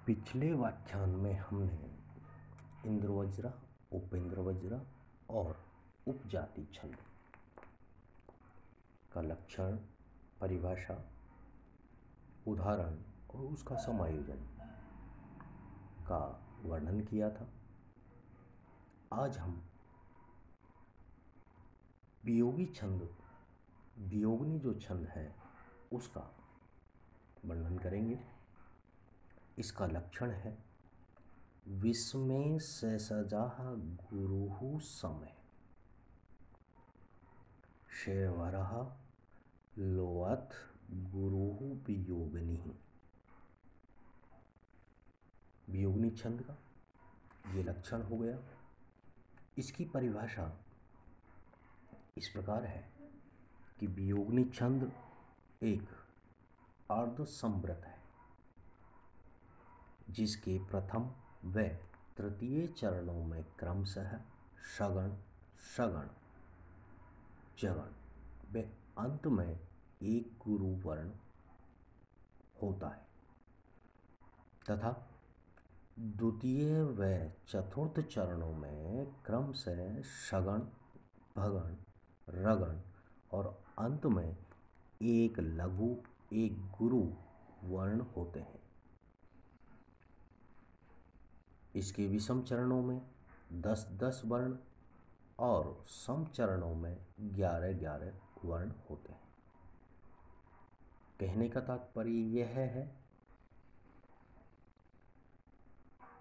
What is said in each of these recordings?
पिछले व्याख्यान में हमने इंद्रवज्रा, उपेंद्रवज्रा और उपजाति छंद का लक्षण, परिभाषा, उदाहरण और उसका समायोजन का वर्णन किया था। आज हम वियोगी छंद, वियोगनी जो छंद है उसका वर्णन करेंगे। इसका लक्षण है विस्मय से सजाह गुरुहु समय शेवरह लोअथ गुरुहु वियोगनी। वियोगनी छंद का ये लक्षण हो गया। इसकी परिभाषा इस प्रकार है कि वियोगनी छंद एक अर्ध संवृत है जिसके प्रथम व तृतीय चरणों में क्रमशः षगण, षगण, जगण व अंत में एक गुरु वर्ण होता है तथा द्वितीय व चतुर्थ चरणों में क्रमशः षगण, भगण, रगण और अंत में एक लघु, एक गुरु वर्ण होते हैं। इसके विषम चरणों में 10-10 वर्ण और सम चरणों में 11-11 वर्ण होते हैं। कहने का तात्पर्य यह है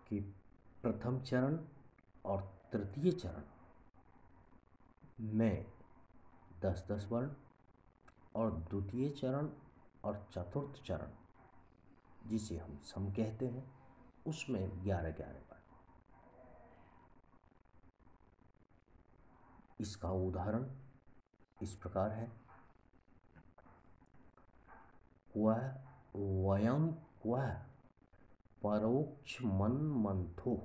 कि प्रथम चरण और तृतीय चरण में 10-10 वर्ण और द्वितीय चरण और चतुर्थ चरण जिसे हम सम कहते हैं उसमें 11-11 वर्ण। इसका उदाहरण इस प्रकार है क्वः वयं क्वः परोक्ष मन मंथो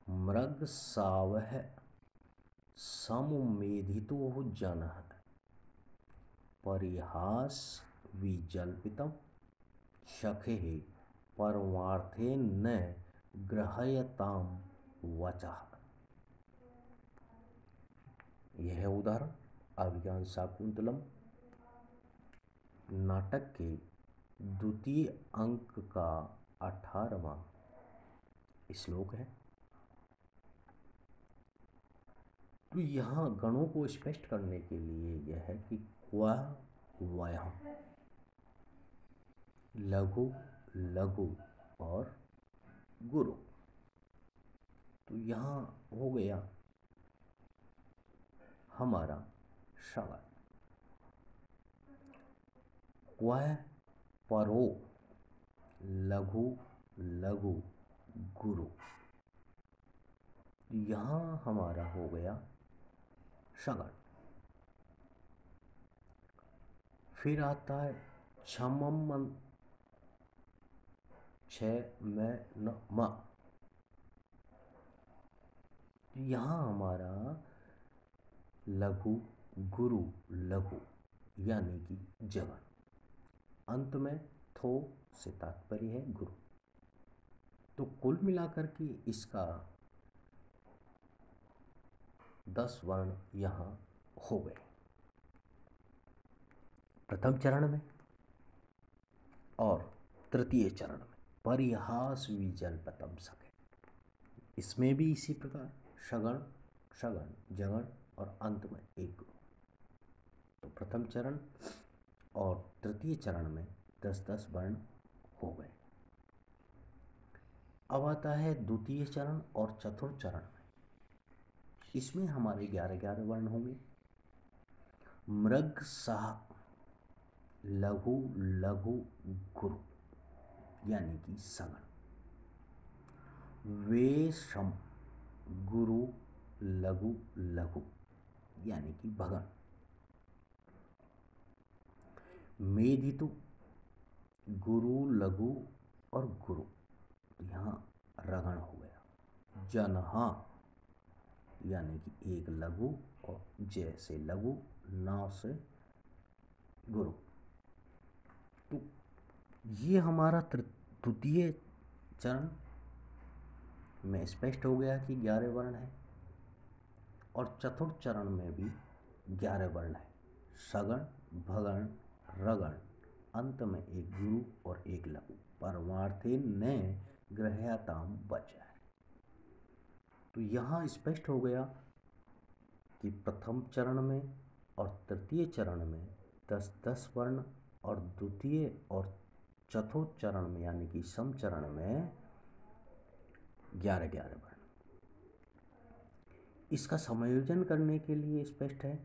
मृग सावह समुमेधितो जनः परिहास विजल्पितम शखे परमार्थे न ग्रहयताम वचः। यह उदाहरण अभिज्ञान शाकुंतलम नाटक के द्वितीय अंक का 18वां श्लोक है। तो यहाँ गणों को स्पष्ट करने के लिए यह है कि क्वः वयं लघु, लघु और गुरु। तो यहाँ हो गया हमारा षगण। क्वः परो लघु, लघु, गुरु। यहाँ हमारा हो गया षगण। फिर आता है छमम छ में न म। यहाँ हमारा लघु, गुरु, लघु यानी कि जगण। अंत में थो से तात्पर्य है गुरु। तो कुल मिलाकर के इसका 10 वर्ण यहाँ हो गए प्रथम चरण में और तृतीय चरण में। परिहास विजल्पितम सखे, इसमें भी इसी प्रकार षगण, षगण, जगण और अंत में एक गुरु। तो प्रथम चरण और तृतीय चरण में 10-10 वर्ण हो गए। अब आता है द्वितीय चरण और चतुर्थ चरण में। इसमें हमारे 11-11 वर्ण होंगे। मृग सह लघु, लघु, गुरु यानी कि सगण। वे सम गुरु, लघु, लघु यानी कि भगण। मेधितु गुरु, लघु और गुरु। यहाँ रगण हो गया। जनहा यानी कि एक लघु और जय से लघु, नाव से गुरु। तो ये हमारा द्वितीय चरण में स्पष्ट हो गया कि 11 वर्ण है, और चतुर्थ चरण में भी 11 वर्ण है। सगण, भगण, रगण, अंत में एक गुरु और एक लघु। परमार्थे न ग्रह्यताम बचा है। तो यहाँ स्पष्ट हो गया कि प्रथम चरण में और तृतीय चरण में 10-10 वर्ण, और द्वितीय और चतुर्थ चरण में यानी कि सम चरण में 11-11 वर्ण। इसका समायोजन करने के लिए स्पष्ट है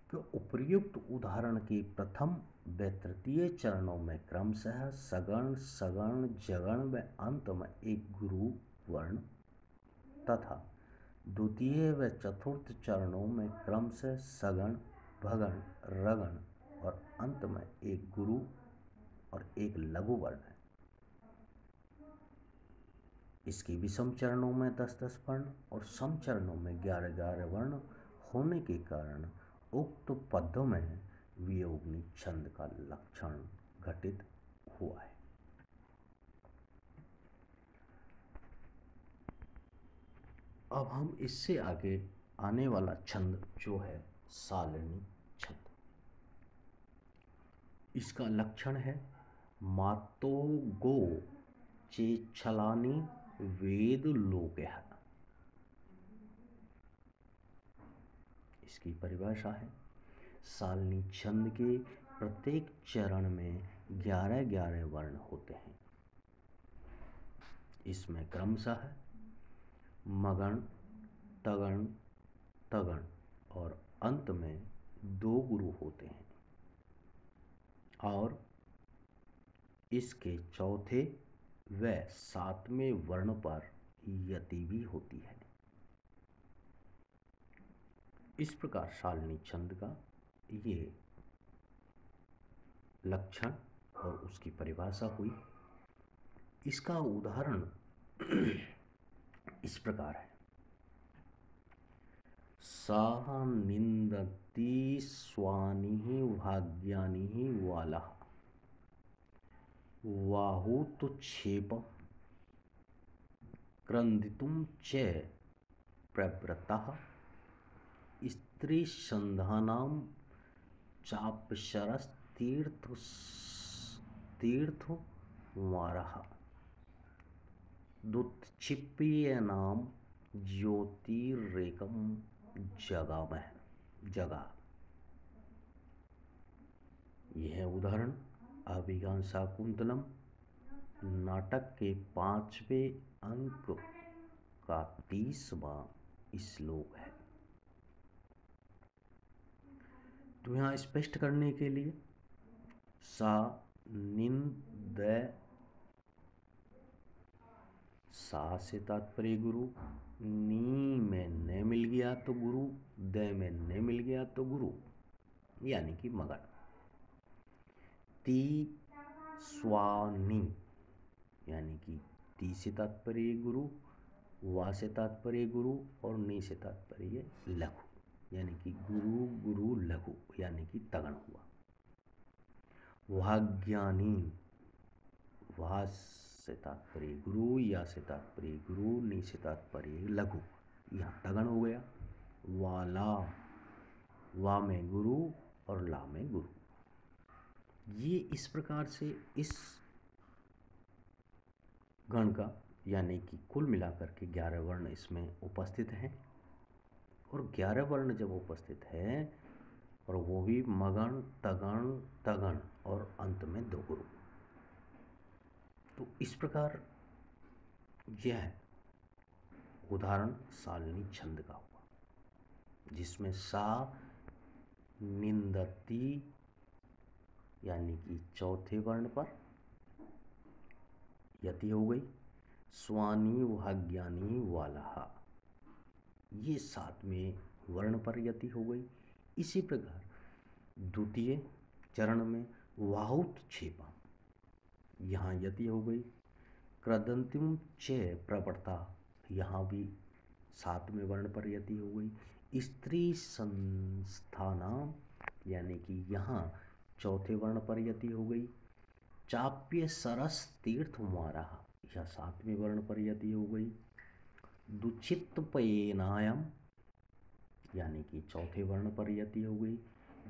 कि उपर्युक्त उदाहरण के प्रथम व तृतीय चरणों में क्रमशः सगण, सगण, जगण व अंत में एक गुरु वर्ण तथा द्वितीय व चतुर्थ चरणों में क्रमशः सगण, भगण, रगण और अंत में एक गुरु और एक लघु वर्ण है। इसकी विषम चरणों में 10-10 वर्ण और सम चरणों में 11-11 वर्ण होने के कारण उक्त पदों में वियोगनी छंद का लक्षण घटित हुआ है। अब हम इससे आगे आने वाला छंद जो है सालनी छंद, इसका लक्षण है मातो गो चेच्छलानी वेद लोकः। इसकी परिभाषा है सालनी छंद के प्रत्येक चरण में 11-11 वर्ण होते हैं। इसमें क्रमशः मगण, तगण, तगण और अंत में 2 गुरु होते हैं, और इसके चौथे व 7वें वर्ण पर यति भी होती है। इस प्रकार सालनी छंद का ये लक्षण और उसकी परिभाषा हुई। इसका उदाहरण इस प्रकार है। सा निंदति स्वानि भाग्यानि वाला वाहुतुक्षेपं क्रंदितुं च प्रवृत्तः स्त्रीसंधानां चापशरस्तीर्थमारः दुत्क्षिप्यनां ज्योतिरेकं जगा। यह उदाहरण अभिज्ञान शाकुंतलम नाटक के 5वें अंक का 30वां श्लोक है। तो यहाँ स्पष्ट करने के लिए सा निंद, सा से तात्पर्य गुरु, नी में न मिल गया तो गुरु, द में न मिल गया तो गुरु यानी कि मगन। ती स्वानी यानी कि ती से तात्पर्य गुरु, वा से तात्पर्य गुरु और नी से तात्पर्य लघु यानी कि गुरु गुरु लघु यानी कि तगण हुआ। भाग्यानी, वा से तात्पर्य गुरु, या से तात्पर्य गुरु, नी से तात्पर्य लघु, यहाँ तगण हो गया। वाला, वा में गुरु और ला में गुरु। ये इस प्रकार से इस गण का यानी कि कुल मिलाकर के 11 वर्ण इसमें उपस्थित हैं। और 11 वर्ण जब उपस्थित है और वो भी मगण, तगण, तगण और अंत में 2 गुरु, तो इस प्रकार यह उदाहरण सालनी छंद का हुआ, जिसमें सा निंदती यानी कि चौथे वर्ण पर यति हो गई, स्वानी भाग्यानी वाला ये 7वें वर्ण पर यति हो गई। इसी प्रकार द्वितीय चरण में वाहुत क्षेपा यहाँ यति हो गई। क्रदंतिम च प्रवर्ता यहाँ भी 7वें वर्ण पर यति हो गई। स्त्री संस्थानाम यानी कि यहाँ चौथे वर्ण पर यति हो गई। चाप्य सरस तीर्थ मारा, यह सातवें वर्ण पर यति हो गई। दुचित पयेनायम, यानी कि चौथे वर्ण पर यति हो गई।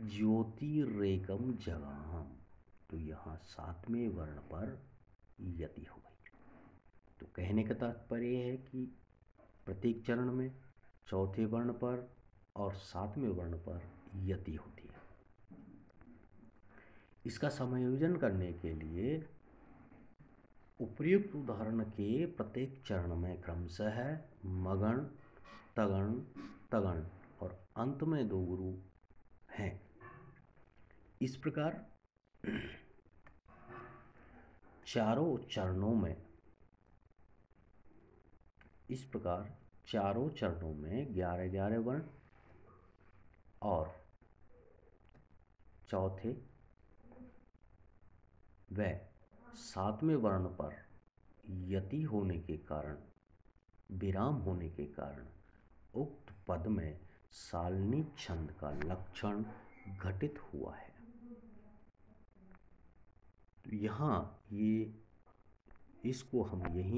ज्योतिरेकम जगाम, तो यहाँ सातवें वर्ण पर यति हो गई। तो कहने का तात्पर्य है कि प्रत्येक चरण में चौथे वर्ण पर और सातवें वर्ण पर यति होती है। इसका समायोजन करने के लिए उपर्युक्त उदाहरण के प्रत्येक चरण में क्रमशः मगण, तगण, तगण और अंत में 2 गुरु हैं। इस प्रकार चारों चरणों में 11-11 वर्ण और चौथे व सातवें वर्ण पर यति होने के कारण, विराम होने के कारण उक्त पद में सालनी छंद का लक्षण घटित हुआ है। तो यहाँ ये इसको हम यहीं